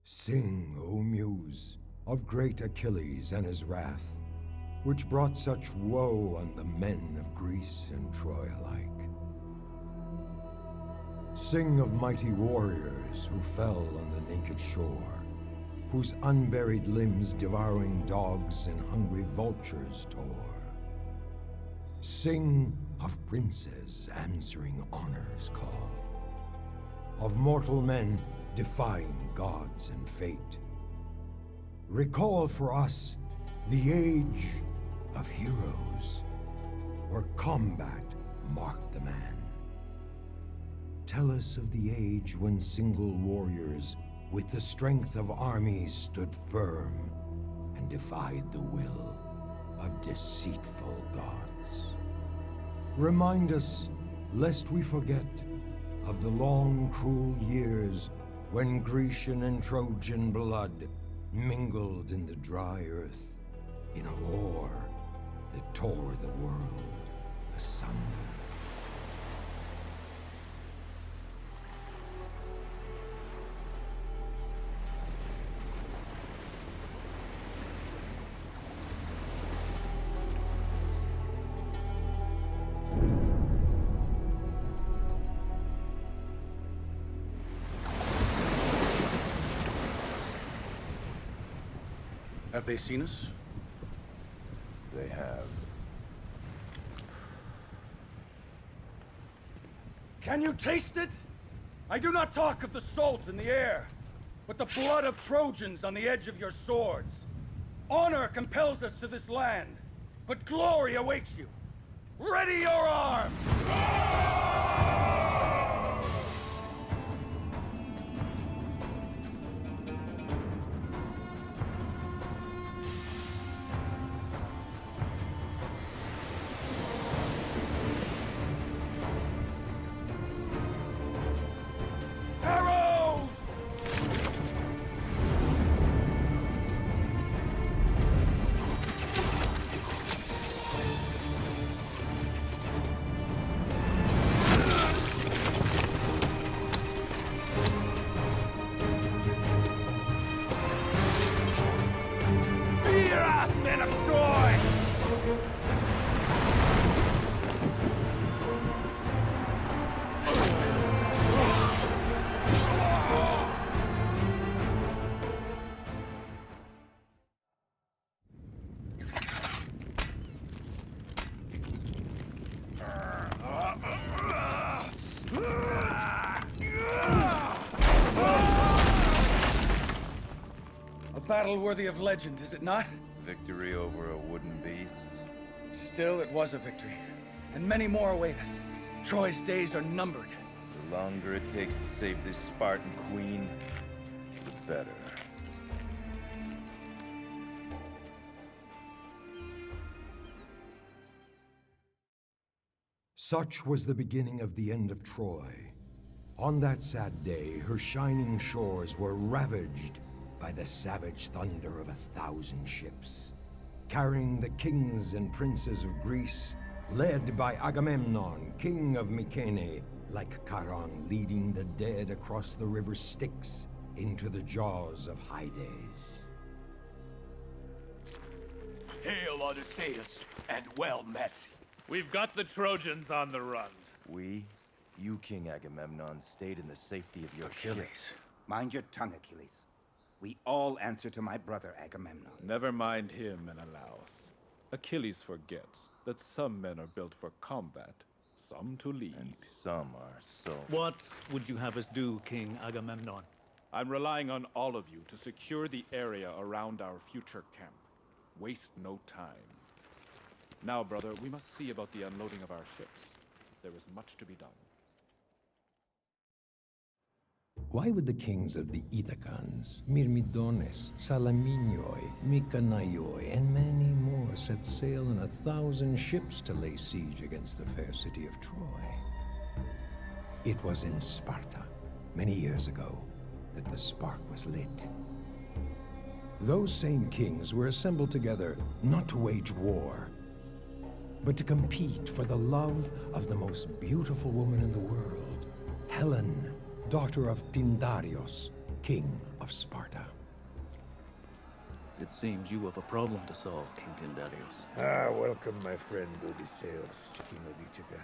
Sing, O Muse, of great Achilles and his wrath, which brought such woe on the men of Greece and Troy alike. Sing of mighty warriors who fell on the naked shore, whose unburied limbs devouring dogs and hungry vultures tore. Sing of princes answering honor's call, of mortal men defying gods and fate. Recall for us the age of heroes, where combat marked the man. Tell us of the age when single warriors with the strength of armies stood firm and defied the will of deceitful gods. Remind us, lest we forget, of the long, cruel years when Grecian and Trojan blood mingled in the dry earth in a war that tore the world asunder. Have they seen us? They have. Can you taste it? I do not talk of the salt in the air, but the blood of Trojans on the edge of your swords. Honor compels us to this land, but glory awaits you. Ready your arms! Battle worthy of legend, is it not? Victory over a wooden beast? Still, it was a victory. And many more await us. Troy's days are numbered. The longer it takes to save this Spartan queen, the better. Such was the beginning of the end of Troy. On that sad day, her shining shores were ravaged by the savage thunder of 1,000 ships, carrying the kings and princes of Greece, led by Agamemnon, king of Mycenae, like Charon leading the dead across the river Styx into the jaws of Hades. Hail, Odysseus, and well met. We've got the Trojans on the run. You, King Agamemnon, stayed in the safety of your Achilles. Mind your tongue, Achilles. We all answer to my brother Agamemnon. Never mind him, Menelaus. Achilles forgets that some men are built for combat, some to lead. And some are so... What would you have us do, King Agamemnon? I'm relying on all of you to secure the area around our future camp. Waste no time. Now, brother, we must see about the unloading of our ships. There is much to be done. Why would the kings of the Ithacans, Myrmidones, Salaminioi, Mykenaioi, and many more set sail in 1,000 ships to lay siege against the fair city of Troy? It was in Sparta, many years ago, that the spark was lit. Those same kings were assembled together not to wage war, but to compete for the love of the most beautiful woman in the world, Helen, daughter of Tyndareos, king of Sparta. It seems you have a problem to solve, King Tindarius. Ah, welcome, my friend Odysseus, King of Ithaca.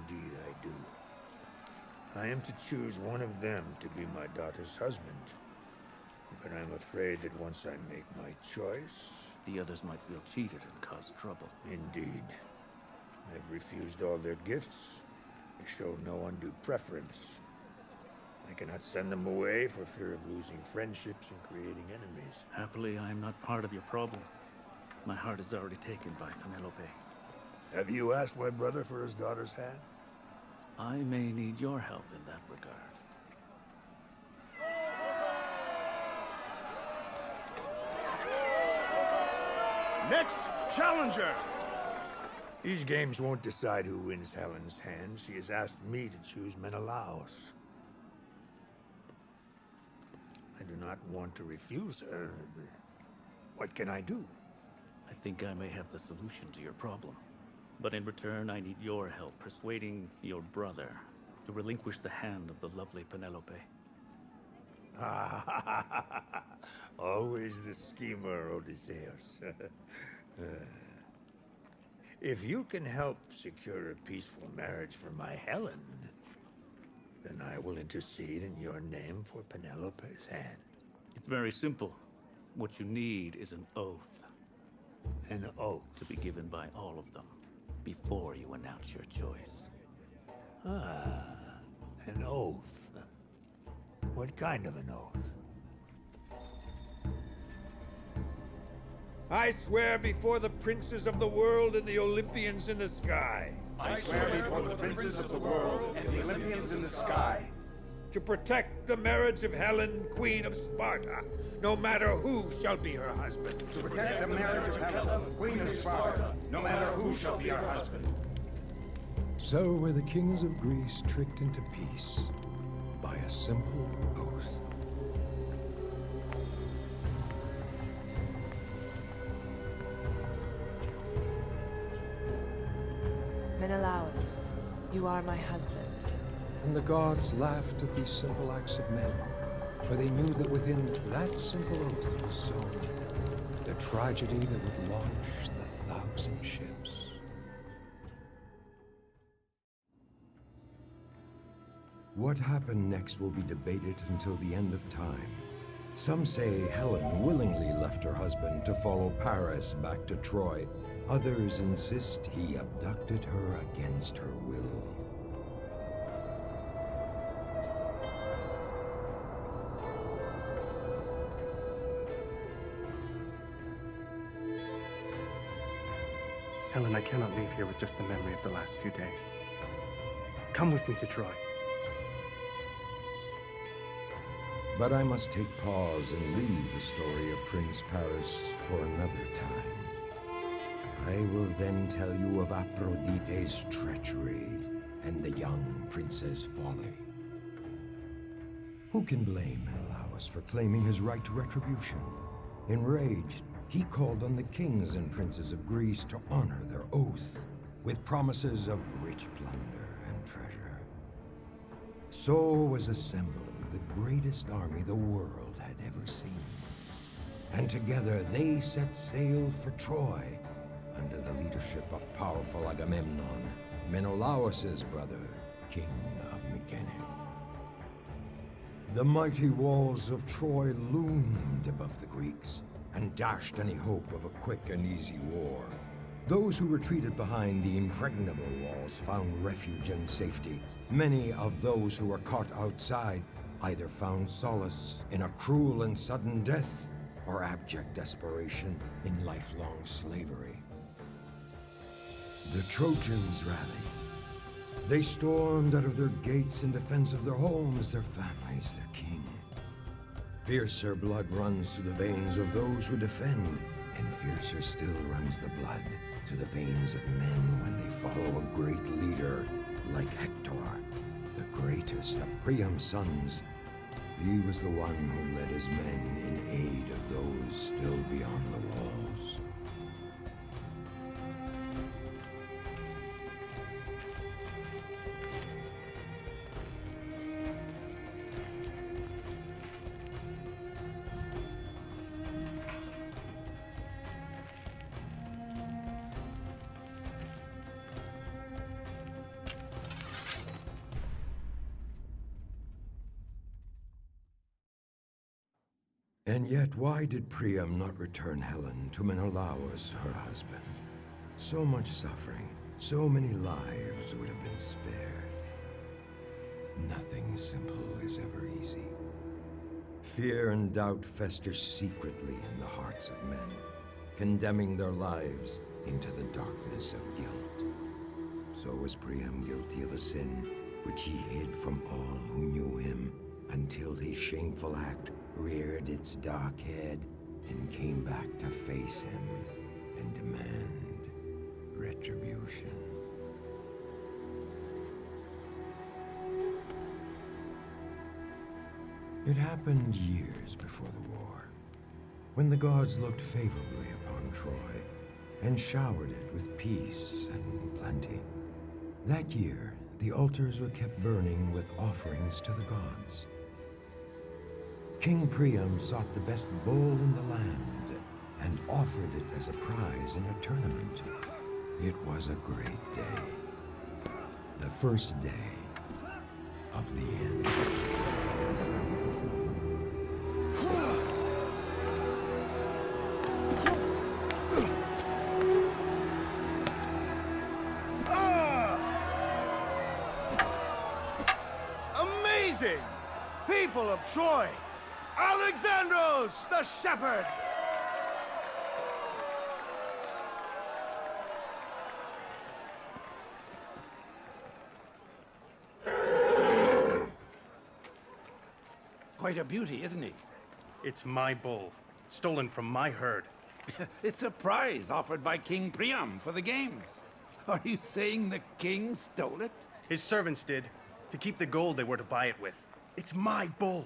Indeed, I do. I am to choose one of them to be my daughter's husband. But I'm afraid that once I make my choice... The others might feel cheated and cause trouble. Indeed. I've refused all their gifts. I show no undue preference. I cannot send them away for fear of losing friendships and creating enemies. Happily, I am not part of your problem. My heart is already taken by Penelope. Have you asked my brother for his daughter's hand? I may need your help in that regard. Next challenger! These games won't decide who wins Helen's hand. She has asked me to choose Menelaus. I do not want to refuse her. What can I do? I think I may have the solution to your problem. But in return, I need your help persuading your brother to relinquish the hand of the lovely Penelope. Always the schemer, Odysseus. If you can help secure a peaceful marriage for my Helen, then I will intercede in your name for Penelope's hand. It's very simple. What you need is an oath. An oath? To be given by all of them before you announce your choice. Ah, an oath. What kind of an oath? I swear before the princes of the world and the Olympians in the sky. I swear before the princes of the world and the Olympians in the sky to protect the marriage of Helen, Queen of Sparta, no matter who shall be her husband. to protect the marriage of Helen, Queen of Sparta, no matter who shall be her husband. So were the kings of Greece tricked into peace by a simple oath. Menelaus, you are my husband. And the gods laughed at these simple acts of men, for they knew that within that simple oath was sown the tragedy that would launch the 1,000 ships. What happened next will be debated until the end of time. Some say Helen willingly left her husband to follow Paris back to Troy. Others insist he abducted her against her will. Helen, I cannot leave here with just the memory of the last few days. Come with me to Troy. But I must take pause and leave the story of Prince Paris for another time. I will then tell you of Aphrodite's treachery and the young prince's folly. Who can blame Menelaus for claiming his right to retribution? Enraged, he called on the kings and princes of Greece to honor their oath with promises of rich plunder and treasure. So was assembled the greatest army the world had ever seen. And together they set sail for Troy under the leadership of powerful Agamemnon, Menelaus's brother, king of Mycenae. The mighty walls of Troy loomed above the Greeks and dashed any hope of a quick and easy war. Those who retreated behind the impregnable walls found refuge and safety. Many of those who were caught outside either found solace in a cruel and sudden death or abject desperation in lifelong slavery. The Trojans rallied. They stormed out of their gates in defense of their homes, their families, their king. Fiercer blood runs through the veins of those who defend, and fiercer still runs the blood through the veins of men when they follow a great leader like Hector, the greatest of Priam's sons. He was the one who led his men in aid of those still beyond the walls. And yet, why did Priam not return Helen to Menelaus, her husband? So much suffering, so many lives would have been spared. Nothing simple is ever easy. Fear and doubt fester secretly in the hearts of men, condemning their lives into the darkness of guilt. So was Priam guilty of a sin which he hid from all who knew him, until his shameful act reared its dark head and came back to face him and demand retribution. It happened years before the war, when the gods looked favorably upon Troy and showered it with peace and plenty. That year, the altars were kept burning with offerings to the gods. King Priam sought the best bull in the land and offered it as a prize in a tournament. It was a great day. The first day of the end. Amazing! People of Troy! Alexandros the Shepherd! Quite a beauty, isn't he? It's my bull, stolen from my herd. It's a prize offered by King Priam for the games. Are you saying the king stole it? His servants did, to keep the gold they were to buy it with. It's my bull.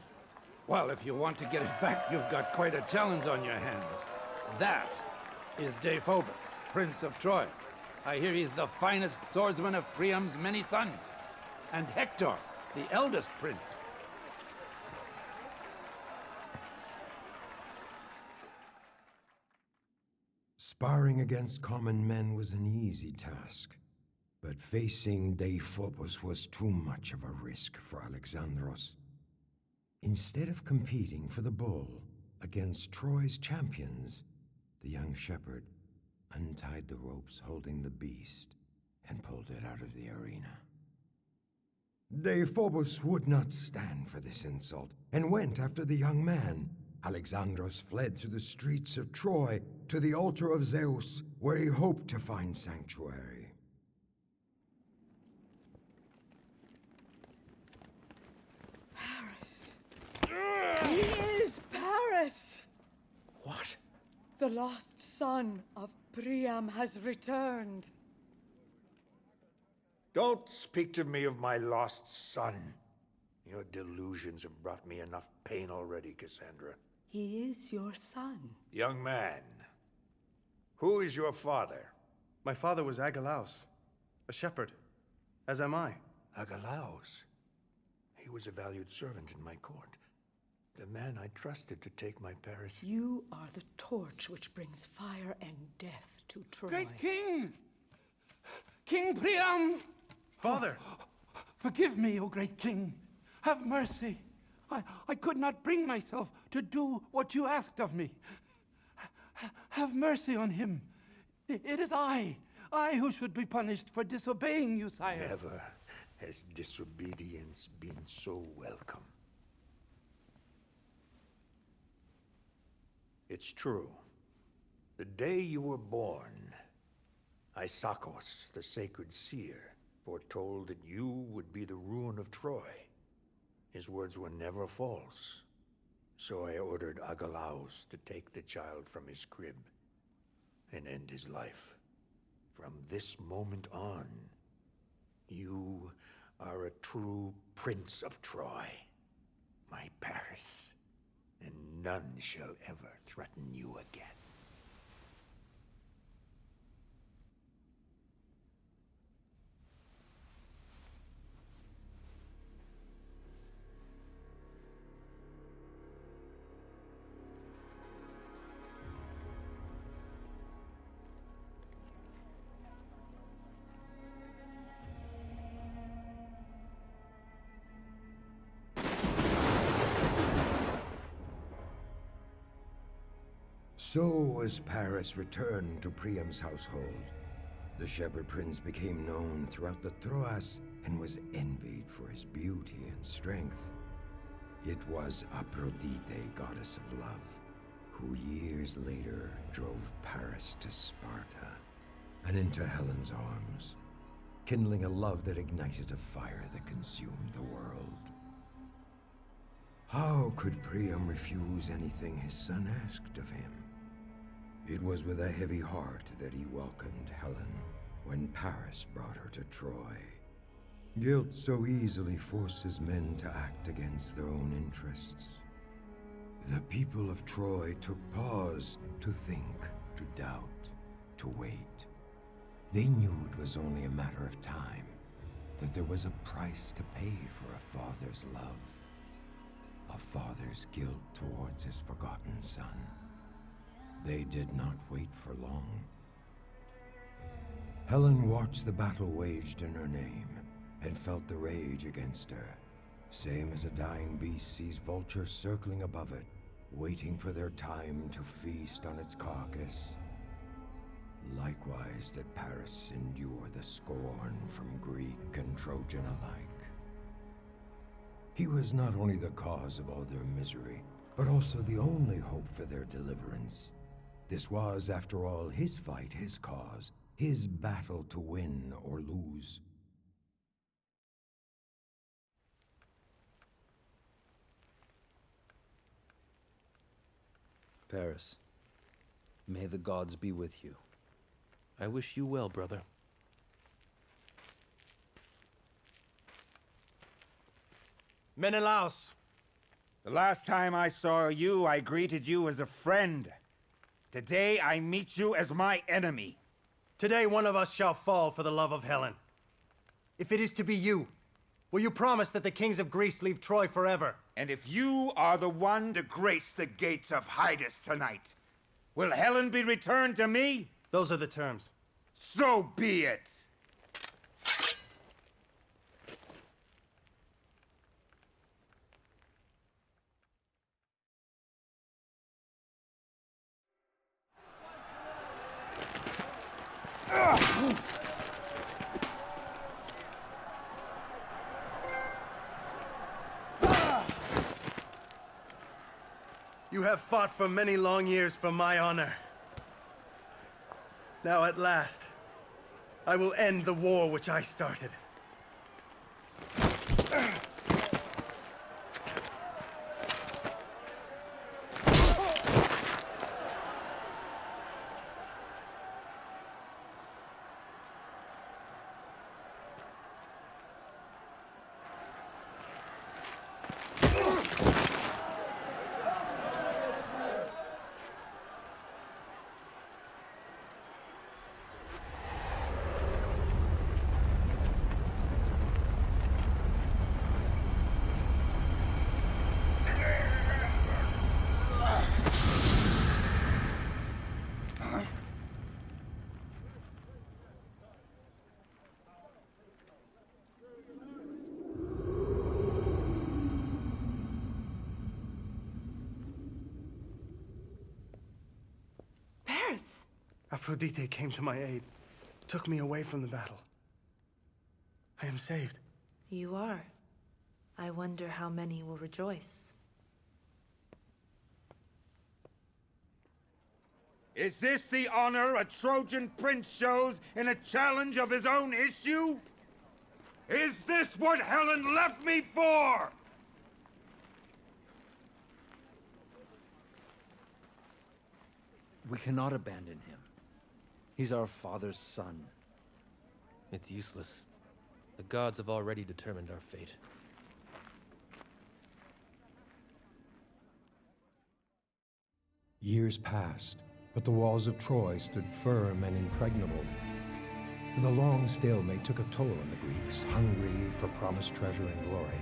Well, if you want to get it back, you've got quite a challenge on your hands. That is Deiphobus, Prince of Troy. I hear he's the finest swordsman of Priam's many sons. And Hector, the eldest prince. Sparring against common men was an easy task, but facing Deiphobus was too much of a risk for Alexandros. Instead of competing for the bull against Troy's champions, the young shepherd untied the ropes holding the beast and pulled it out of the arena. Deiphobus would not stand for this insult and went after the young man. Alexandros fled through the streets of Troy to the altar of Zeus, where he hoped to find sanctuary. Paris. He is Paris! What? The lost son of Priam has returned. Don't speak to me of my lost son. Your delusions have brought me enough pain already, Cassandra. He is your son. Young man, who is your father? My father was Agelaus, a shepherd, as am I. Agelaus. He was a valued servant in my court. The man I trusted to take my Paris. You are the torch which brings fire and death to Troy. Great king! King Priam! Father! Forgive me, O great king. Have mercy. I could not bring myself to do what you asked of me. Have mercy on him. It is I who should be punished for disobeying you, sire. Never has disobedience been so welcome. It's true. The day you were born, Isakos, the sacred seer, foretold that you would be the ruin of Troy. His words were never false. So I ordered Agelaus to take the child from his crib and end his life. From this moment on, you are a true prince of Troy, my Paris, and none shall ever threaten you again. So as Paris returned to Priam's household, the Shepherd Prince became known throughout the Troas and was envied for his beauty and strength. It was Aphrodite, goddess of love, who years later drove Paris to Sparta and into Helen's arms, kindling a love that ignited a fire that consumed the world. How could Priam refuse anything his son asked of him? It was with a heavy heart that he welcomed Helen when Paris brought her to Troy. Guilt so easily forces men to act against their own interests. The people of Troy took pause to think, to doubt, to wait. They knew it was only a matter of time, that there was a price to pay for a father's love, a father's guilt towards his forgotten son. They did not wait for long. Helen watched the battle waged in her name and felt the rage against her, same as a dying beast sees vultures circling above it, waiting for their time to feast on its carcass. Likewise did Paris endure the scorn from Greek and Trojan alike. He was not only the cause of all their misery, but also the only hope for their deliverance. This was, after all, his fight, his cause, his battle to win or lose. Paris, may the gods be with you. I wish you well, brother. Menelaus! The last time I saw you, I greeted you as a friend. Today, I meet you as my enemy. Today, one of us shall fall for the love of Helen. If it is to be you, will you promise that the kings of Greece leave Troy forever? And if you are the one to grace the gates of Hydas tonight, will Helen be returned to me? Those are the terms. So be it! You have fought for many long years for my honor. Now at last, I will end the war which I started. Aphrodite came to my aid, took me away from the battle. I am saved. You are. I wonder how many will rejoice. Is this the honor a Trojan prince shows in a challenge of his own issue? Is this what Helen left me for? We cannot abandon him. He's our father's son. It's useless. The gods have already determined our fate. Years passed, but the walls of Troy stood firm and impregnable. The long stalemate took a toll on the Greeks, hungry for promised treasure and glory.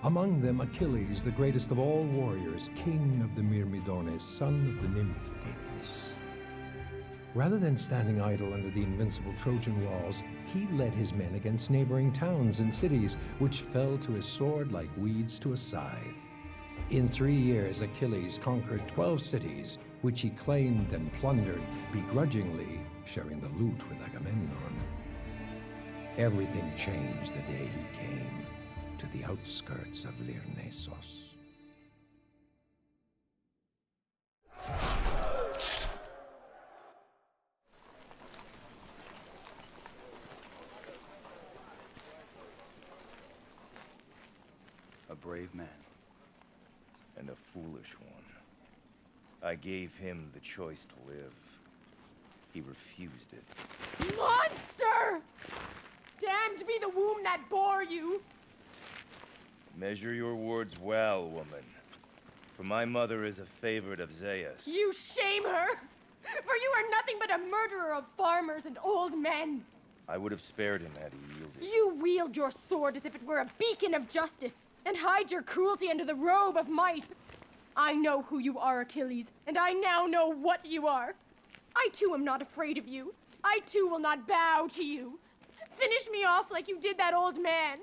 Among them Achilles, the greatest of all warriors, king of the Myrmidones, son of the nymph Thetis. Rather than standing idle under the invincible Trojan walls, he led his men against neighboring towns and cities, which fell to his sword like weeds to a scythe. In 3 years, Achilles conquered 12 cities, which he claimed and plundered, begrudgingly sharing the loot with Agamemnon. Everything changed the day he came to the outskirts of Lyrnessos. A brave man. And a foolish one. I gave him the choice to live. He refused it. Monster! Damned be the womb that bore you! Measure your words well, woman. For my mother is a favorite of Zeus. You shame her! For you are nothing but a murderer of farmers and old men! I would have spared him had he yielded. You wield your sword as if it were a beacon of justice, and hide your cruelty under the robe of might. I know who you are, Achilles, and I now know what you are. I too am not afraid of you. I too will not bow to you. Finish me off like you did that old man.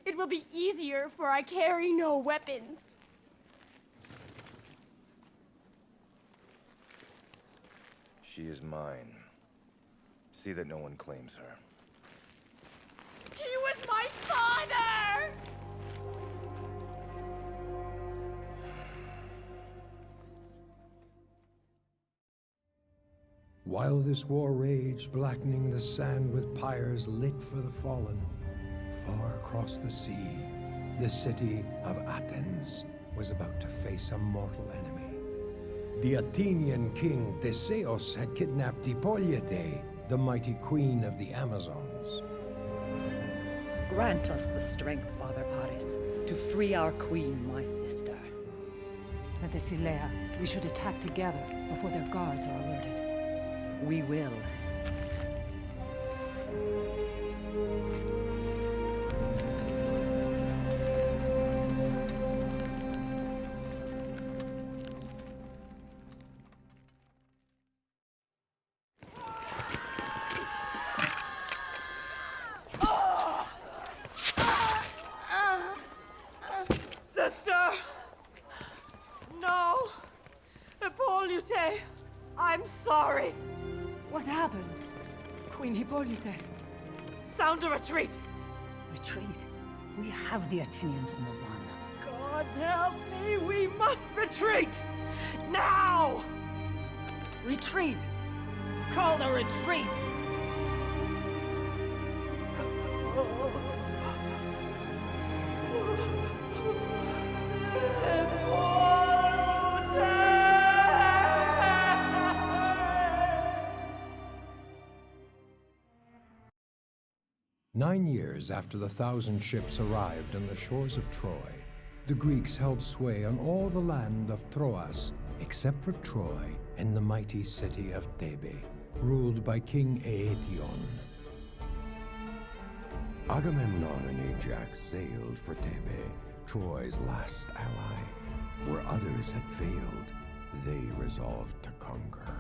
It will be easier, for I carry no weapons. She is mine. See that no one claims her. He was my father! While this war raged, blackening the sand with pyres lit for the fallen, far across the sea, the city of Athens was about to face a mortal enemy. The Athenian king Theseus had kidnapped Hippolyte, the mighty queen of the Amazons. Grant us the strength, Father Ares, to free our queen, my sister. Penthesilea, we should attack together before their guards are alerted. We will. Sister! No! Hippolyte! I'm sorry! What happened? Queen Hippolyte? Sound a retreat! Retreat? We have the Athenians on the run. Gods help me! We must retreat! Now! Retreat! Call the retreat! "9 years after the 1,000 ships arrived on the shores of Troy, the Greeks held sway on all the land of Troas, except for Troy and the mighty city of Thebe, ruled by King Aetion. Agamemnon and Ajax sailed for Thebe, Troy's last ally. Where others had failed, they resolved to conquer.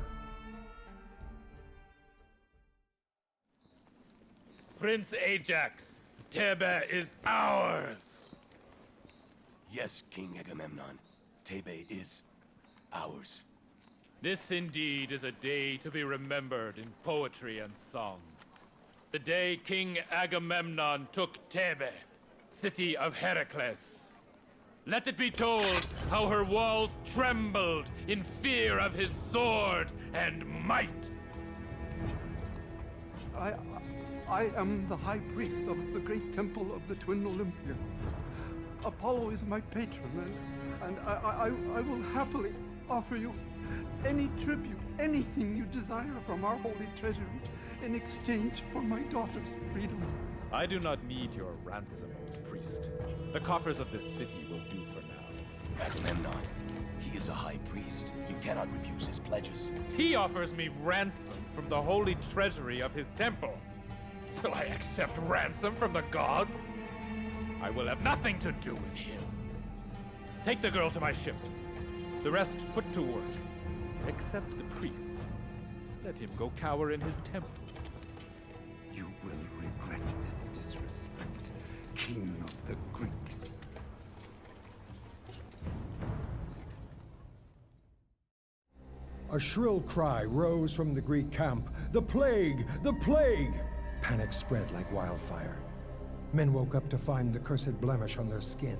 Prince Ajax, Thebe is ours! Yes, King Agamemnon. Thebe is ours. This indeed is a day to be remembered in poetry and song. The day King Agamemnon took Thebe, city of Heracles. Let it be told how her walls trembled in fear of his sword and might. I am the high priest of the great temple of the twin Olympians. Apollo is my patron, and I will happily offer you any tribute, anything you desire from our holy treasury in exchange for my daughter's freedom. I do not need your ransom, old priest. The coffers of this city will do for now. Agamemnon, he is a high priest. You cannot refuse his pledges. He offers me ransom from the holy treasury of his temple. Will I accept ransom from the gods? I will have nothing to do with him. Take the girl to my ship. The rest put to work. Except the priest. Let him go cower in his temple. You will regret this disrespect, King of the Greeks. A shrill cry rose from the Greek camp. The plague! The plague! Panic spread like wildfire. Men woke up to find the cursed blemish on their skin,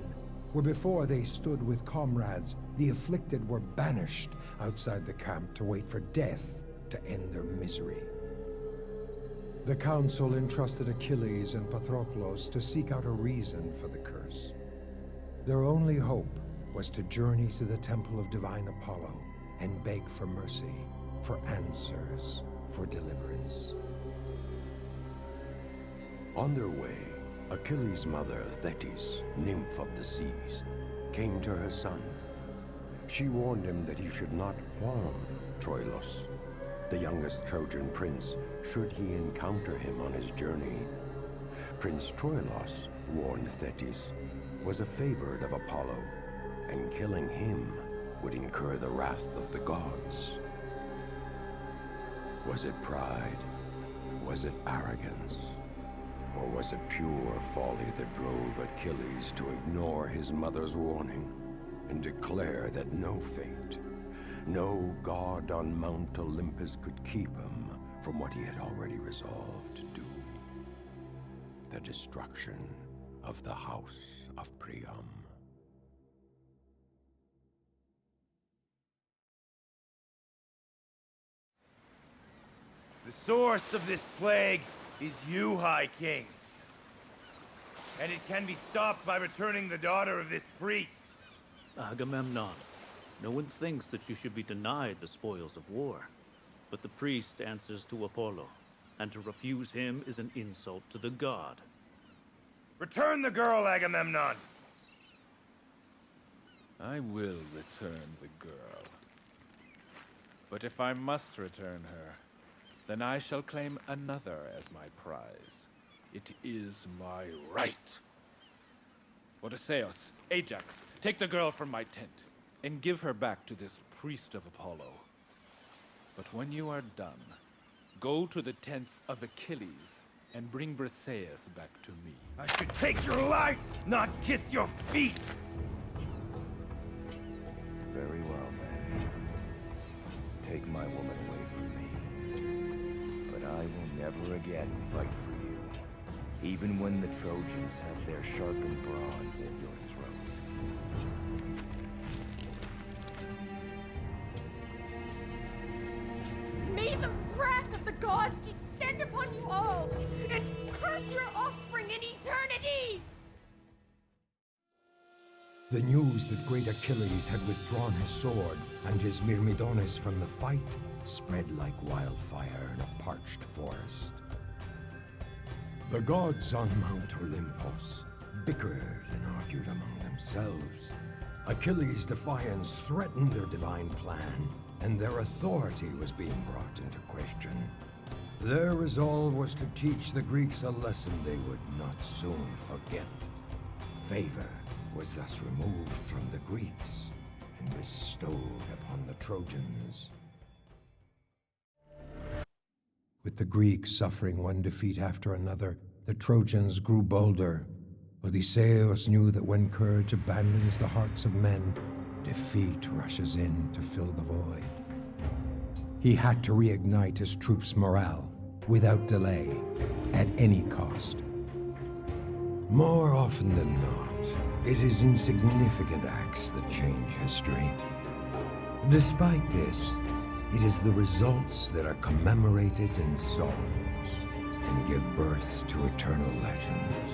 where before they stood with comrades, the afflicted were banished outside the camp to wait for death to end their misery. The council entrusted Achilles and Patroklos to seek out a reason for the curse. Their only hope was to journey to the temple of divine Apollo and beg for mercy, for answers, for deliverance. On their way, Achilles' mother, Thetis, nymph of the seas, came to her son. She warned him that he should not harm Troilos, the youngest Trojan prince, should he encounter him on his journey. Prince Troilos, warned Thetis, was a favored of Apollo, and killing him would incur the wrath of the gods. Was it pride? Was it arrogance? Or was it pure folly that drove Achilles to ignore his mother's warning and declare that no fate, no god on Mount Olympus could keep him from what he had already resolved to do? The destruction of the house of Priam. The source of this plague is you, High King. And it can be stopped by returning the daughter of this priest. Agamemnon, no one thinks that you should be denied the spoils of war. But the priest answers to Apollo, and to refuse him is an insult to the god. Return the girl, Agamemnon! I will return the girl. But if I must return her, then I shall claim another as my prize. It is my right. Odysseus, Ajax, take the girl from my tent, and give her back to this priest of Apollo. But when you are done, go to the tents of Achilles, and bring Briseis back to me. I should take your life, not kiss your feet! Very well, then. Take my woman away from me. But I will never again fight for you, even when the Trojans have their sharpened bronze at your throat. May the wrath of the gods descend upon you all, and curse your offspring in eternity! The news that great Achilles had withdrawn his sword and his Myrmidones from the fight spread like wildfire in a parched forest. The gods on Mount Olympus bickered and argued among themselves. Achilles' defiance threatened their divine plan, and their authority was being brought into question. Their resolve was to teach the Greeks a lesson they would not soon forget. Favor was thus removed from the Greeks and bestowed upon the Trojans. With the Greeks suffering one defeat after another, the Trojans grew bolder. Odysseus knew that when courage abandons the hearts of men, defeat rushes in to fill the void. He had to reignite his troops' morale, without delay, at any cost. More often than not, it is insignificant acts that change history. Despite this, it is the results that are commemorated in songs and give birth to eternal legends.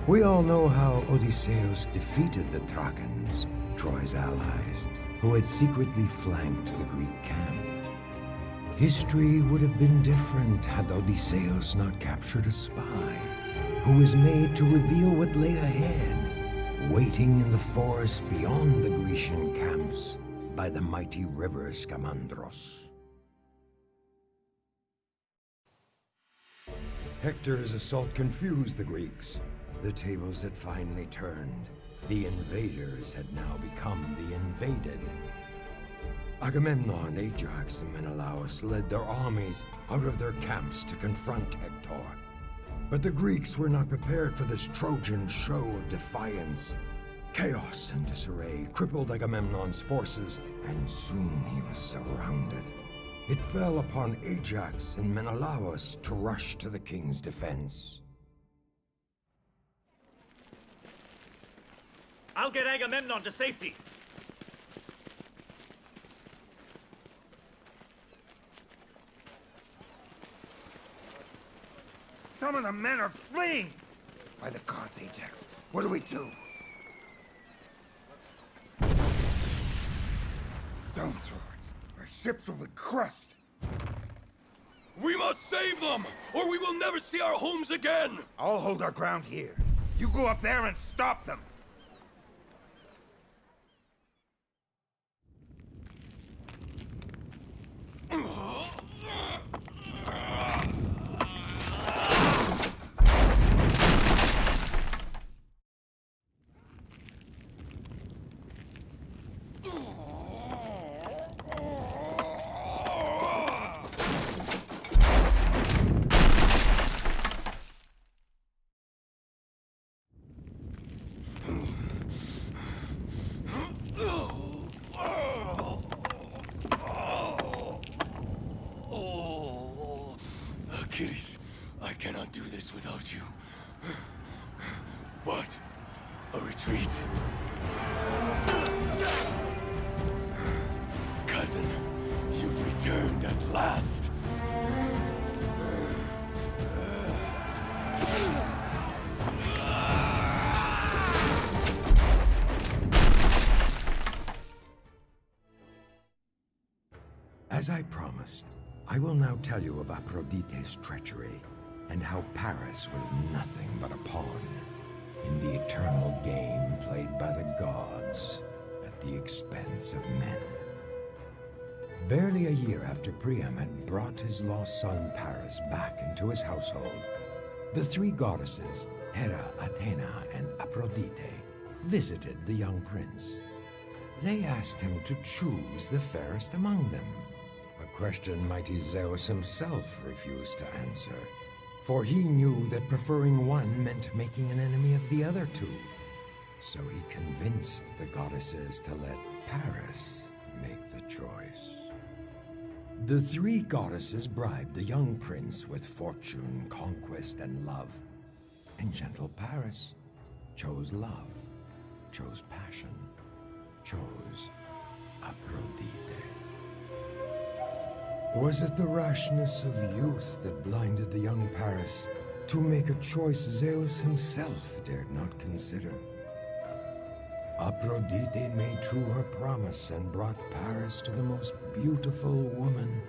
We all know how Odysseus defeated the Trojans, Troy's allies, who had secretly flanked the Greek camp. History would have been different had Odysseus not captured a spy, who was made to reveal what lay ahead, waiting in the forest beyond the Grecian camps by the mighty river Scamandros. Hector's assault confused the Greeks. The tables had finally turned. The invaders had now become the invaded. Agamemnon, Ajax, and Menelaus led their armies out of their camps to confront Hector. But the Greeks were not prepared for this Trojan show of defiance. Chaos and disarray crippled Agamemnon's forces, and soon he was surrounded. It fell upon Ajax and Menelaus to rush to the king's defense. I'll get Agamemnon to safety. Some of the men are fleeing! By the gods, Ajax, what do we do? Stone throwers! Our ships will be crushed! We must save them, or we will never see our homes again! I'll hold our ground here. You go up there and stop them! Achilles, I cannot do this without you. What? A retreat? Cousin, you've returned at last. As I promised, I will now tell you of Aphrodite's treachery, and how Paris was nothing but a pawn in the eternal game played by the gods at the expense of men. Barely a year after Priam had brought his lost son Paris back into his household, the three goddesses, Hera, Athena, and Aphrodite, visited the young prince. They asked him to choose the fairest among them, a question mighty Zeus himself refused to answer, for he knew that preferring one meant making an enemy of the other two. So he convinced the goddesses to let Paris make the choice. The three goddesses bribed the young prince with fortune, conquest, and love. And gentle Paris chose love, chose passion, chose Aphrodite. Was it the rashness of youth that blinded the young Paris to make a choice Zeus himself dared not consider? Aphrodite made true her promise and brought Paris to the most beautiful woman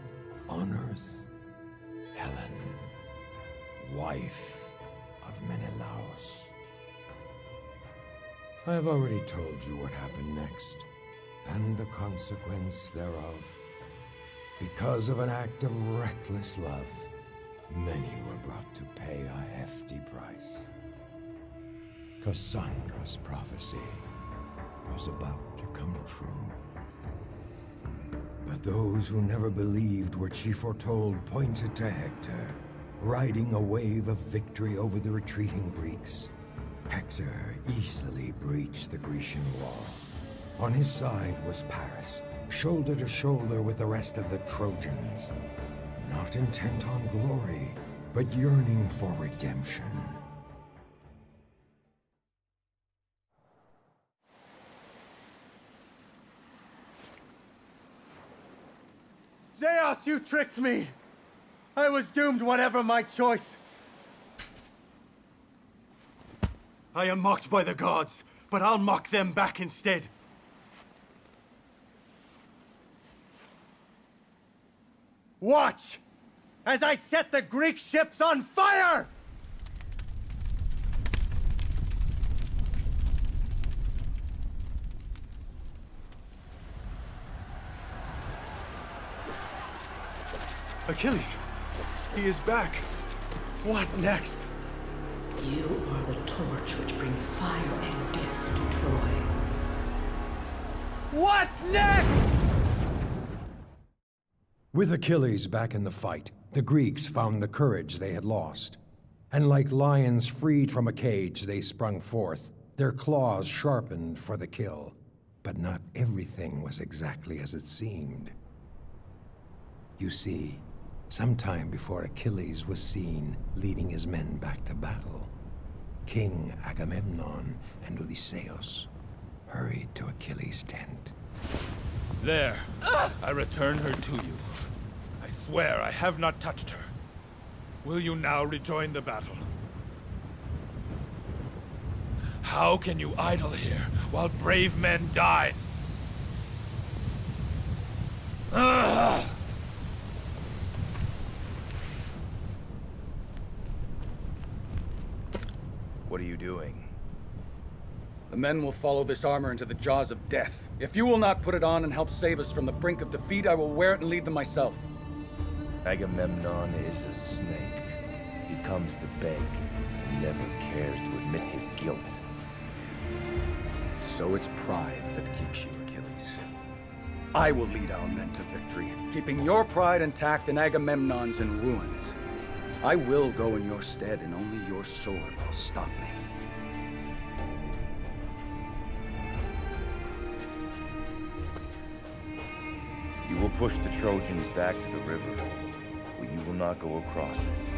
on earth, Helen, wife of Menelaus. I have already told you what happened next, and the consequence thereof. Because of an act of reckless love, many were brought to pay a hefty price. Cassandra's prophecy was about to come true. But those who never believed what she foretold pointed to Hector, riding a wave of victory over the retreating Greeks. Hector easily breached the Grecian wall. On his side was Paris, shoulder to shoulder with the rest of the Trojans, not intent on glory, but yearning for redemption. Zeus, you tricked me! I was doomed whatever my choice. I am mocked by the gods, but I'll mock them back instead. Watch as I set the Greek ships on fire! Achilles, he is back. What next? You are the torch which brings fire and death to Troy. What next? With Achilles back in the fight, the Greeks found the courage they had lost. And like lions freed from a cage, they sprung forth, their claws sharpened for the kill. But not everything was exactly as it seemed. You see, sometime before Achilles was seen leading his men back to battle, King Agamemnon and Odysseus hurried to Achilles' tent. There. I return her to you. I swear I have not touched her. Will you now rejoin the battle? How can you idle here while brave men die? What are you doing? The men will follow this armor into the jaws of death. If you will not put it on and help save us from the brink of defeat, I will wear it and lead them myself. Agamemnon is a snake. He comes to beg and never cares to admit his guilt. So it's pride that keeps you, Achilles. I will lead our men to victory, keeping your pride intact and Agamemnon's in ruins. I will go in your stead, and only your sword will stop me. You will push the Trojans back to the river, but you will not go across it.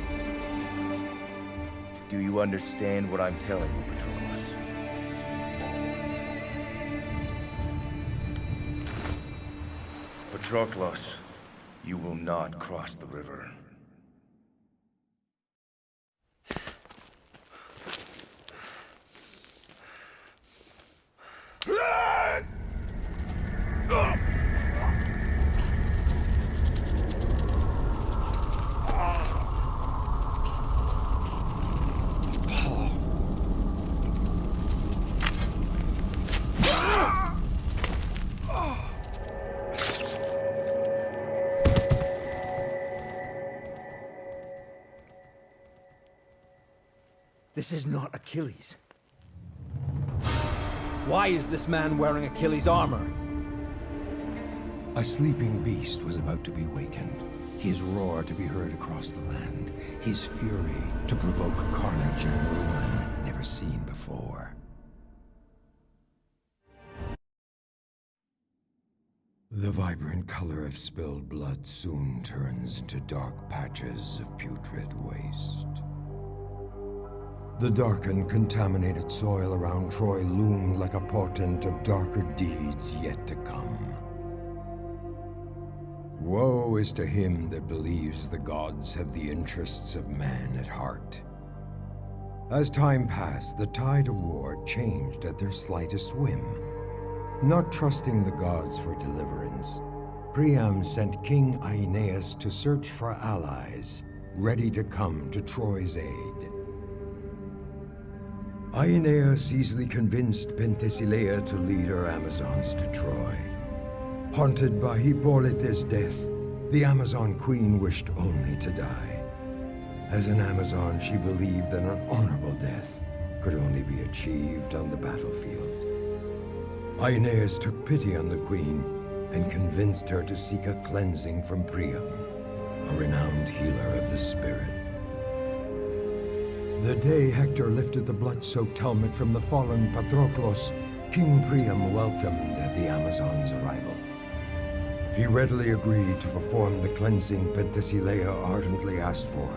Do you understand what I'm telling you, Patroclus? Patroclus, you will not cross the river. This is not Achilles. Why is this man wearing Achilles' armor? A sleeping beast was about to be wakened, his roar to be heard across the land, his fury to provoke carnage and ruin never seen before. The vibrant color of spilled blood soon turns into dark patches of putrid waste. The darkened, contaminated soil around Troy loomed like a portent of darker deeds yet to come. Woe is to him that believes the gods have the interests of man at heart. As time passed, the tide of war changed at their slightest whim. Not trusting the gods for deliverance, Priam sent King Aeneas to search for allies, ready to come to Troy's aid. Aeneas easily convinced Penthesilea to lead her Amazons to Troy. Haunted by Hippolyte's death, the Amazon queen wished only to die. As an Amazon, she believed that an honorable death could only be achieved on the battlefield. Aeneas took pity on the queen and convinced her to seek a cleansing from Priam, a renowned healer of the spirit. The day Hector lifted the blood-soaked helmet from the fallen Patroclus, King Priam welcomed the Amazon's arrival. He readily agreed to perform the cleansing Penthesilea ardently asked for.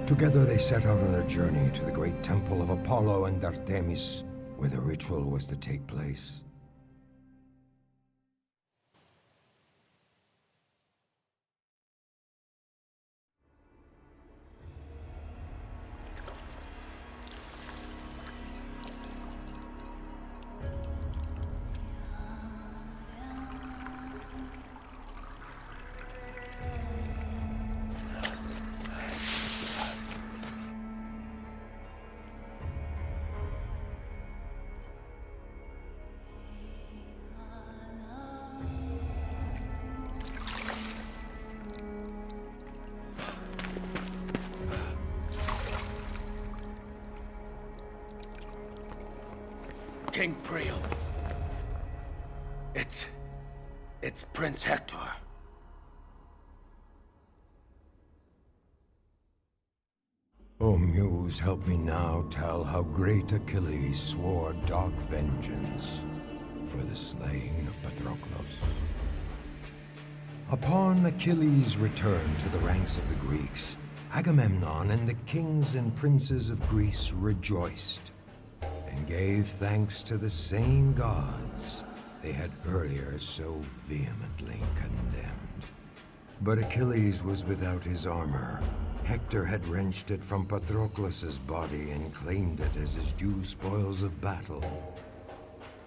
Together they set out on a journey to the great temple of Apollo and Artemis, where the ritual was to take place. King Priam. It's Prince Hector. O Muse, help me now tell how great Achilles swore dark vengeance for the slaying of Patroclus. Upon Achilles' return to the ranks of the Greeks, Agamemnon and the kings and princes of Greece rejoiced and gave thanks to the same gods they had earlier so vehemently condemned. But Achilles was without his armor. Hector had wrenched it from Patroclus's body and claimed it as his due spoils of battle.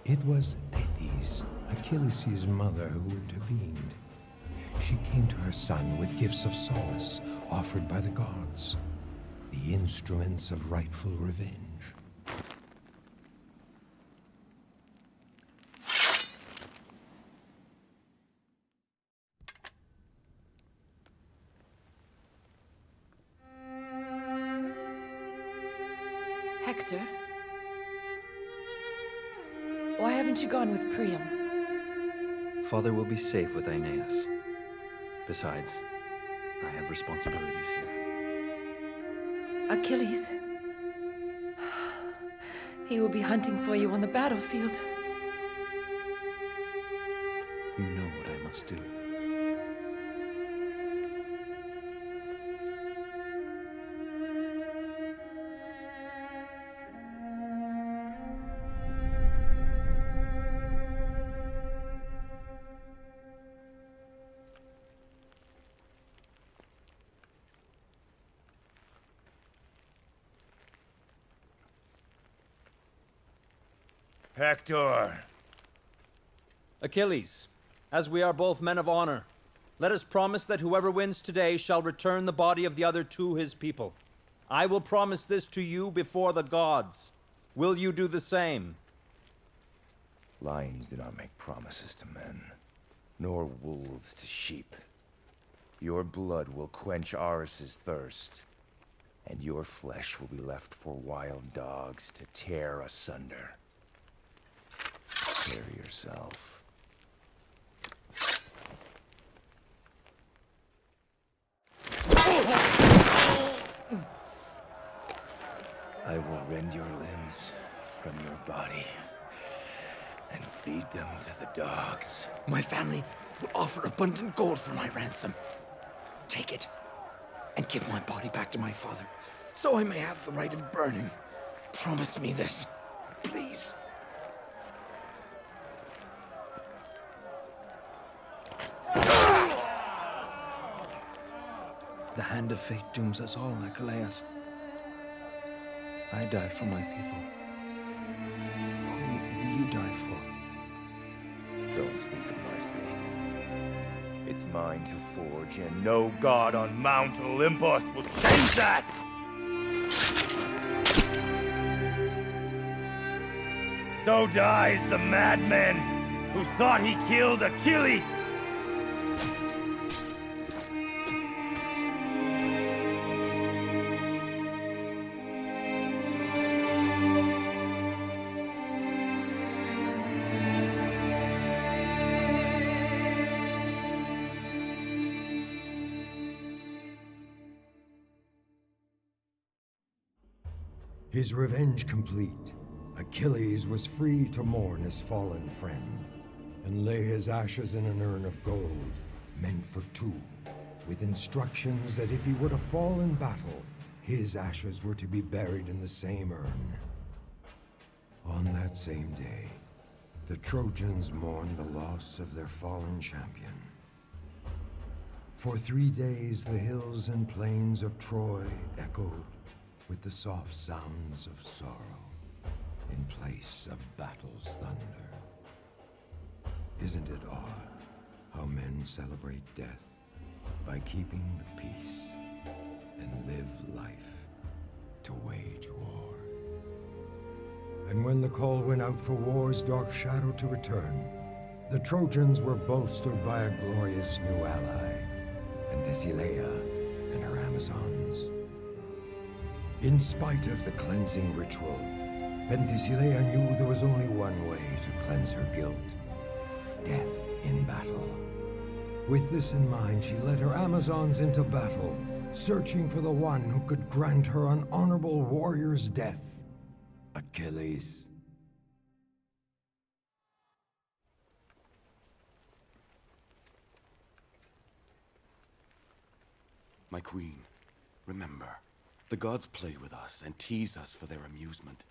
It was Thetis, Achilles' mother, who intervened. She came to her son with gifts of solace offered by the gods, the instruments of rightful revenge. Hector? Why haven't you gone with Priam? Father will be safe with Aeneas. Besides, I have responsibilities here. Achilles? He will be hunting for you on the battlefield. You know what I must do. Hector! Achilles, as we are both men of honor, let us promise that whoever wins today shall return the body of the other to his people. I will promise this to you before the gods. Will you do the same? Lions do not make promises to men, nor wolves to sheep. Your blood will quench Ares's thirst, and your flesh will be left for wild dogs to tear asunder. Prepare yourself. I will rend your limbs from your body and feed them to the dogs. My family will offer abundant gold for my ransom. Take it and give my body back to my father, so I may have the right of burning. Promise me this, please. The hand of fate dooms us all, Achilles. I die for my people. Who will you die for? Don't speak of my fate. It's mine to forge, and no god on Mount Olympus will change that! So dies the madman who thought he killed Achilles! His revenge complete, Achilles was free to mourn his fallen friend and lay his ashes in an urn of gold, meant for two, with instructions that if he were to fall in battle, his ashes were to be buried in the same urn. On that same day, the Trojans mourned the loss of their fallen champion. For 3 days, the hills and plains of Troy echoed with the soft sounds of sorrow in place of battle's thunder. Isn't it odd how men celebrate death by keeping the peace and live life to wage war? And when the call went out for war's dark shadow to return, the Trojans were bolstered by a glorious new ally, Penthesilea and her Amazons. In spite of the cleansing ritual, Penthesilea knew there was only one way to cleanse her guilt: death in battle. With this in mind, she led her Amazons into battle searching for the one who could grant her an honorable warrior's death. Achilles. My queen, remember, the gods play with us and tease us for their amusement.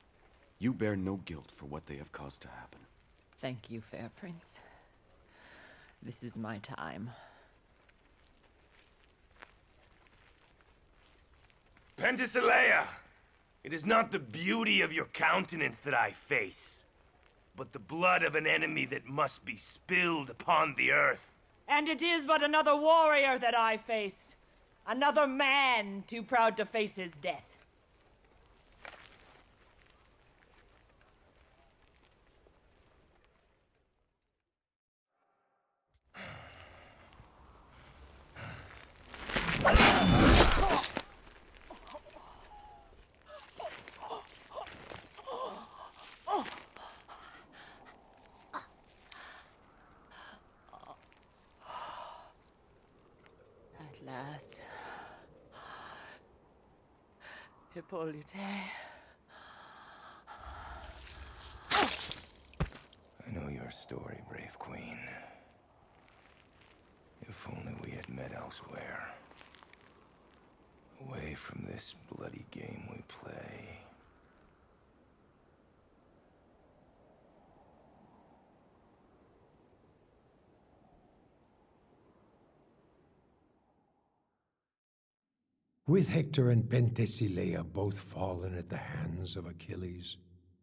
You bear no guilt for what they have caused to happen. Thank you, fair prince. This is my time. Penthesilea! It is not the beauty of your countenance that I face, but the blood of an enemy that must be spilled upon the earth. And it is but another warrior that I face. Another man too proud to face his death. At last. Hippolyte. I know your story, brave queen. If only we had met elsewhere. Away from this bloody game we play. With Hector and Penthesilea both fallen at the hands of Achilles,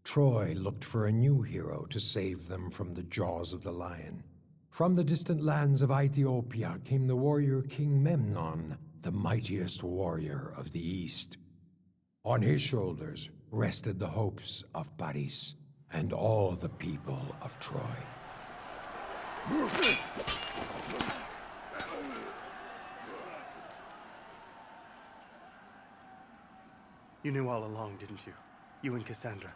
Troy looked for a new hero to save them from the jaws of the lion. From the distant lands of Ethiopia came the warrior King Memnon, the mightiest warrior of the East. On his shoulders rested the hopes of Paris and all the people of Troy. You knew all along, didn't you? You and Cassandra.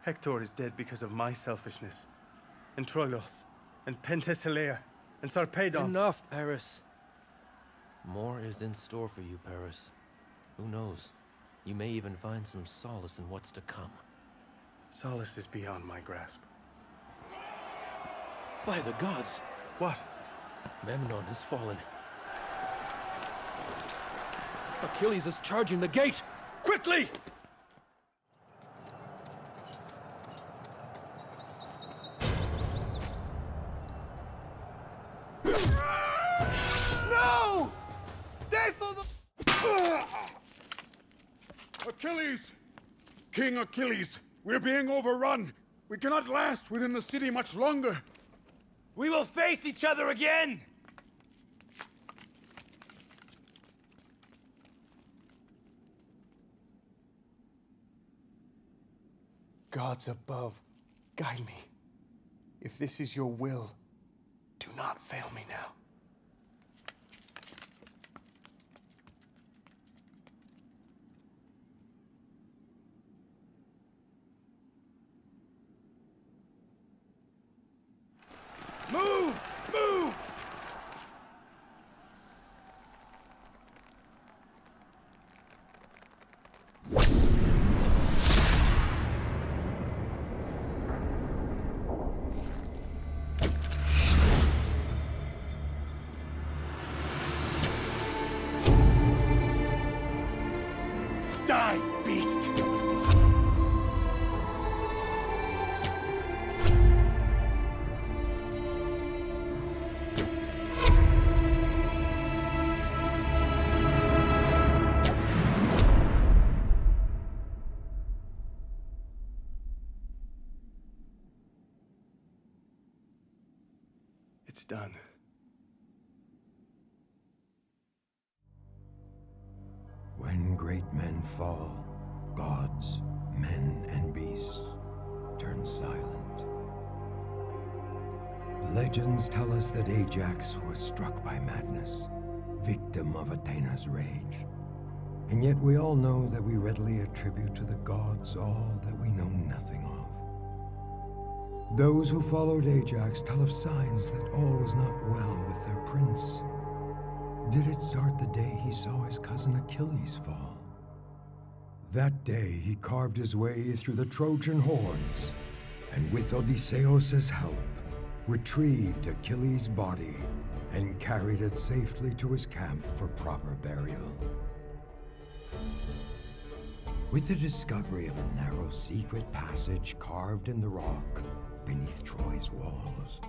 Hector is dead because of my selfishness. And Troilos, and Penthesilea, and Sarpedon. Enough, Paris. More is in store for you, Paris. Who knows? You may even find some solace in what's to come. Solace is beyond my grasp. By the gods! What? Memnon has fallen. Achilles is charging the gate! Quickly! No! Achilles! King Achilles! We're being overrun! We cannot last within the city much longer! We will face each other again! Gods above, guide me. If this is your will, do not fail me now. Move! Move! Die, beast! It's done. When great men fall, gods, men, and beasts turn silent. Legends tell us that Ajax was struck by madness, victim of Athena's rage. And yet we all know that we readily attribute to the gods all that we know nothing of. Those who followed Ajax tell of signs that all was not well with their prince. did it start the day he saw his cousin Achilles fall? That day he carved his way through the Trojan hordes, and with Odysseus' help, retrieved Achilles' body and carried it safely to his camp for proper burial. With the discovery of a narrow secret passage carved in the rock beneath Troy's walls,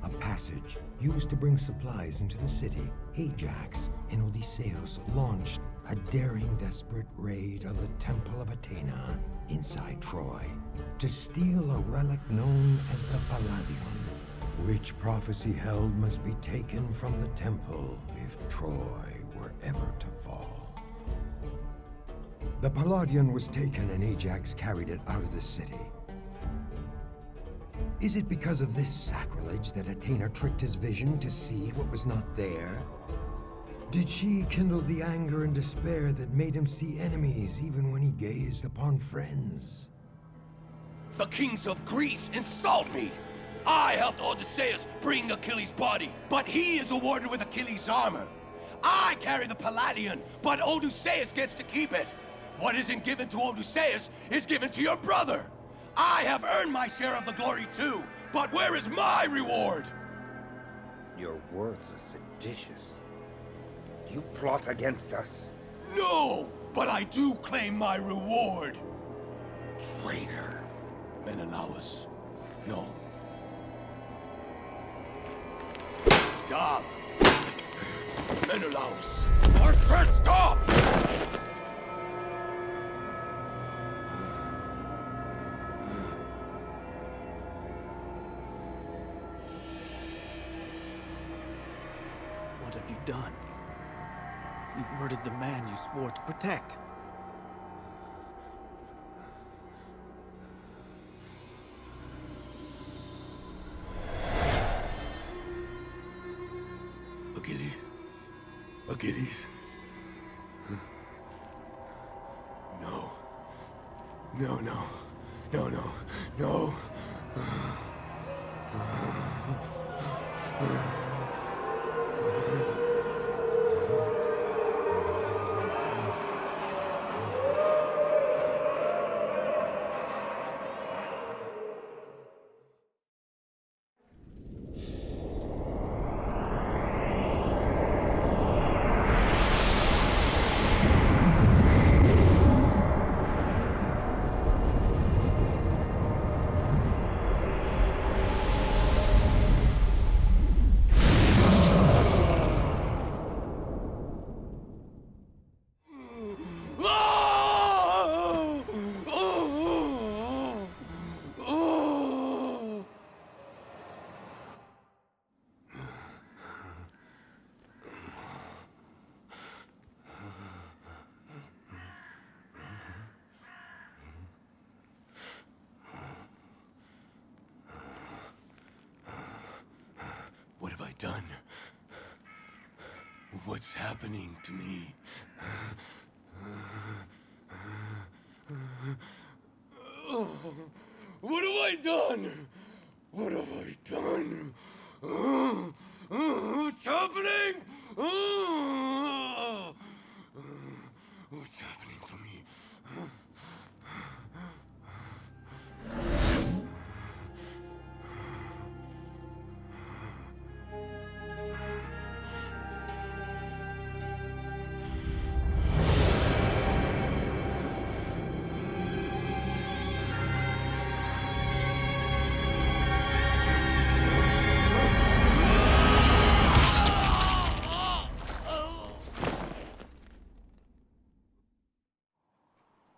a passage used to bring supplies into the city, Ajax and Odysseus launched a daring, desperate raid on the Temple of Athena inside Troy to steal a relic known as the Palladium, which prophecy held must be taken from the temple if Troy were ever to fall. The Palladium was taken and Ajax carried it out of the city. Is it because of this sacrilege that Athena tricked his vision to see what was not there? Did she kindle the anger and despair that made him see enemies even when he gazed upon friends? The kings of Greece insult me! I helped Odysseus bring Achilles' body, but he is awarded with Achilles' armor. I carry the Palladium, but Odysseus gets to keep it. What isn't given to Odysseus is given to your brother. I have earned my share of the glory too, but where is my reward? Your words are seditious. Do you plot against us? No, but I do claim my reward. Traitor. Menelaus, no. Stop! Menelaus! I said stop! What have you done? You've murdered the man you swore to protect. Achilles? Achilles? No. No, no. No, no. No. What have I done? What's happening to me? What have I done? What have I done? What's happening? What's happening to me?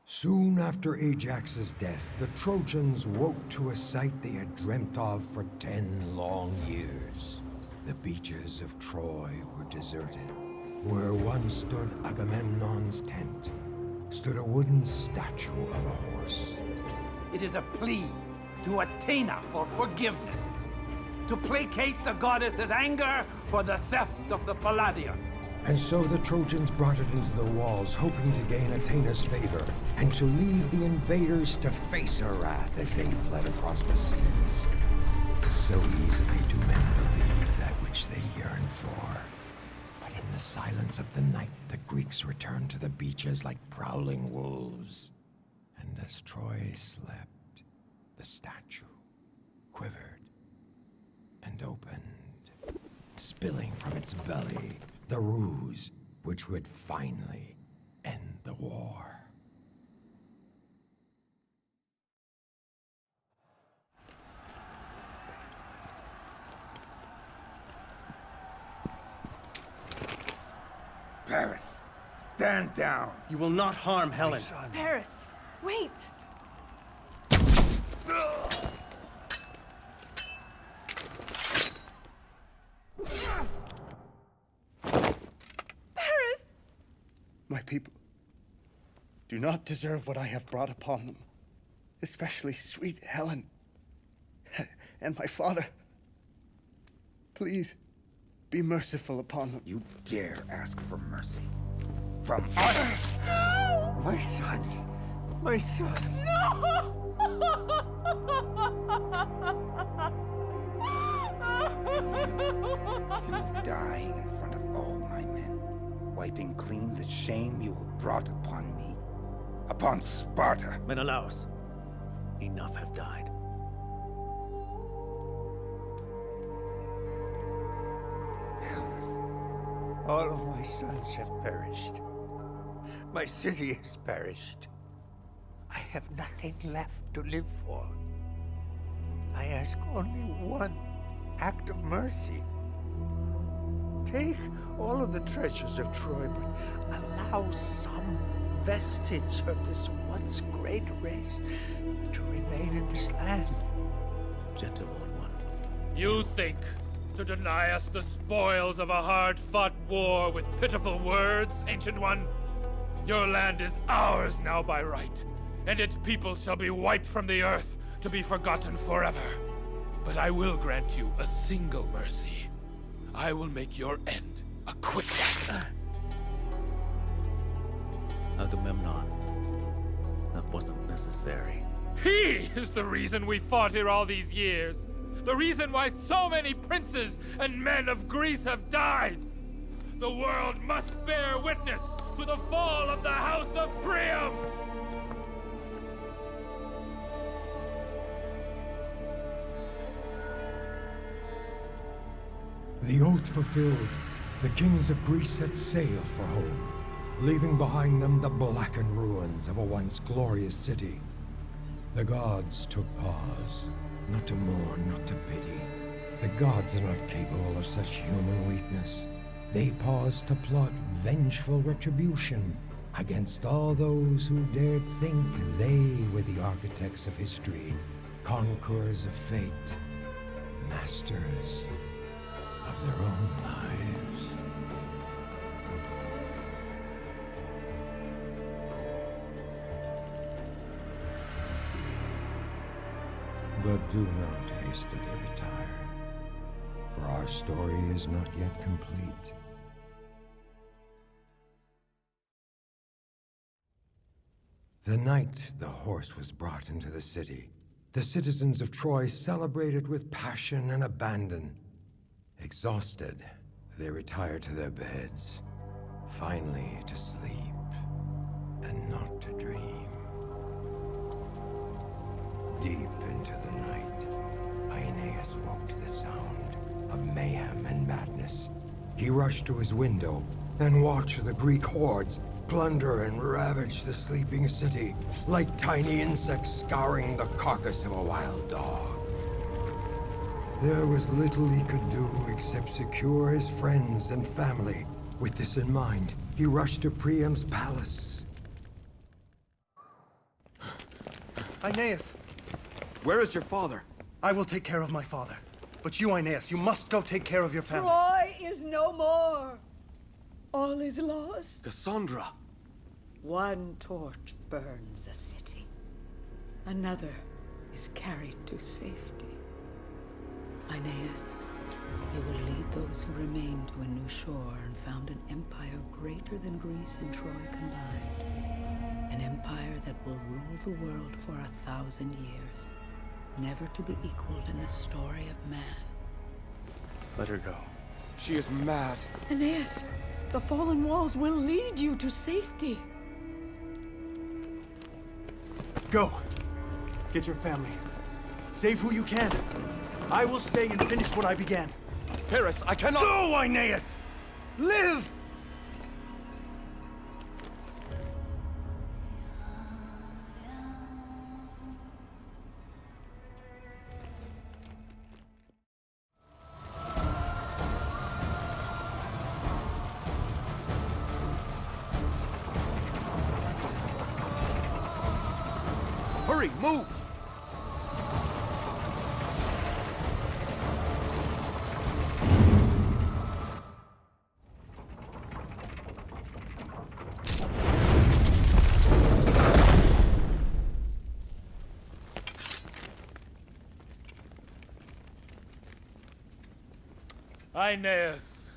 Soon after Ajax's death, the Trojans woke to a sight they had dreamt of for 10 long years. The beaches of Troy were deserted. Where once stood Agamemnon's tent, stood a wooden statue of a horse. It is a plea to Athena for forgiveness, to placate the goddess's anger for the theft of the Palladium. And so the Trojans brought it into the walls, hoping to gain Athena's favor, and to leave the invaders to face her wrath as they fled across the seas. So easily do men believe that which they yearn for. But in the silence of the night, the Greeks returned to the beaches like prowling wolves. And as Troy slept, the statue quivered and opened, spilling from its belly the ruse which would finally end the war. Paris, stand down. You will not harm Helen. Paris, wait! Paris! My people do not deserve what I have brought upon them, especially sweet Helen and my father. Please, be merciful upon them. You dare ask for mercy from us? No! My son. My son. No! You will die in front of all my men, wiping clean the shame you have brought upon me, upon Sparta. Menelaus, enough have died. All of my sons have perished. My city has perished. I have nothing left to live for. I ask only one act of mercy. Take all of the treasures of Troy, but allow some vestige of this once great race to remain in this land. Gentle old one. You think to deny us the spoils of a hard-fought war with pitiful words, Ancient One? Your land is ours now by right, and its people shall be wiped from the earth to be forgotten forever. But I will grant you a single mercy. I will make your end a quick one. Agamemnon, that wasn't necessary. He is the reason we fought here all these years. The reason why so many princes and men of Greece have died. The world must bear witness to the fall of the House of Priam! The oath fulfilled, the kings of Greece set sail for home, leaving behind them the blackened ruins of a once glorious city. The gods took pause, not to mourn, not to pity. The gods are not capable of such human weakness. They paused to plot vengeful retribution against all those who dared think they were the architects of history, conquerors of fate, masters of their own lives. But do not hastily retire, for our story is not yet complete. The night the horse was brought into the city, the citizens of Troy celebrated with passion and abandon. Exhausted, they retired to their beds, finally to sleep and not to dream. Deep into the night, Aeneas woke to the sound of mayhem and madness. He rushed to his window and watched the Greek hordes plunder and ravage the sleeping city, like tiny insects scouring the carcass of a wild dog. There was little he could do except secure his friends and family. With this in mind, he rushed to Priam's palace. Aeneas! Where is your father? I will take care of my father. But you, Aeneas, you must go take care of your family. Troy is no more. All is lost. Cassandra! One torch burns a city. Another is carried to safety. Aeneas, you will lead those who remain to a new shore and found an empire greater than Greece and Troy combined. An empire that will rule the world for 1,000 years, never to be equaled in the story of man. Let her go. She is mad. Aeneas, The fallen walls will lead you to safety. Go. Get your family. Save who you can. I will stay and finish what I began. Paris, I cannot— Go, Aeneas! Live! Hurry, move! Aeneas,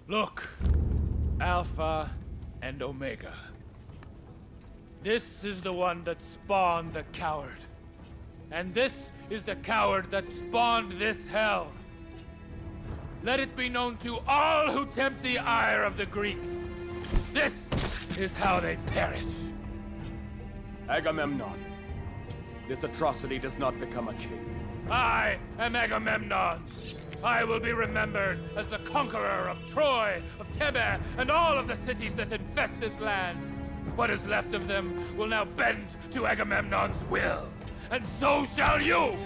look, Alpha and Omega. This is the one that spawned the coward. And this is the coward that spawned this hell. Let it be known to all who tempt the ire of the Greeks. This is how they perish. Agamemnon, this atrocity does not become a king. I am Agamemnon. I will be remembered as the conqueror of Troy, of Thebe, and all of the cities that infest this land. What is left of them will now bend to Agamemnon's will, and so shall you!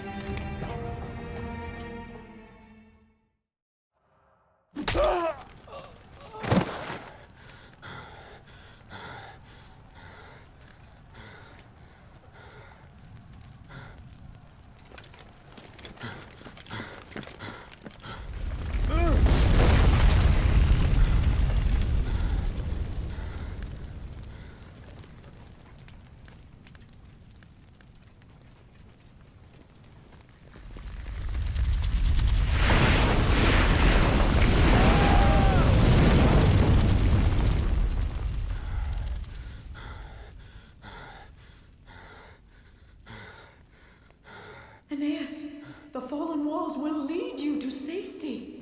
Aeneas, the fallen walls will lead you to safety.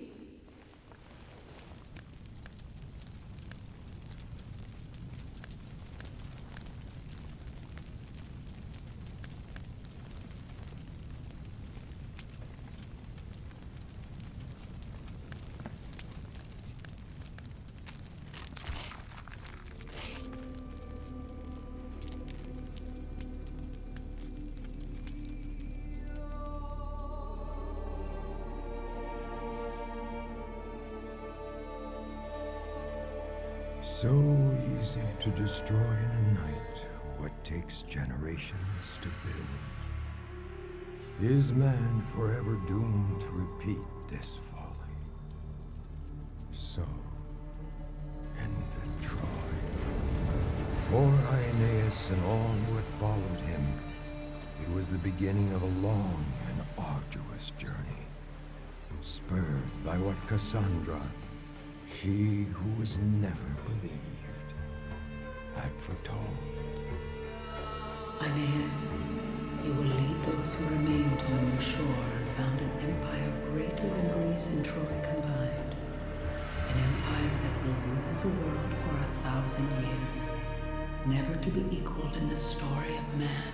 So easy to destroy in a night what takes generations to build. Is man forever doomed to repeat this folly? So ended Troy. For Aeneas and all what followed him, it was the beginning of a long and arduous journey, spurred by what Cassandra, she who was never believed, had foretold. Aeneas, you will lead those who remain to a new shore and found an empire greater than Greece and Troy combined. An empire that will rule the world for 1,000 years, never to be equaled in the story of man.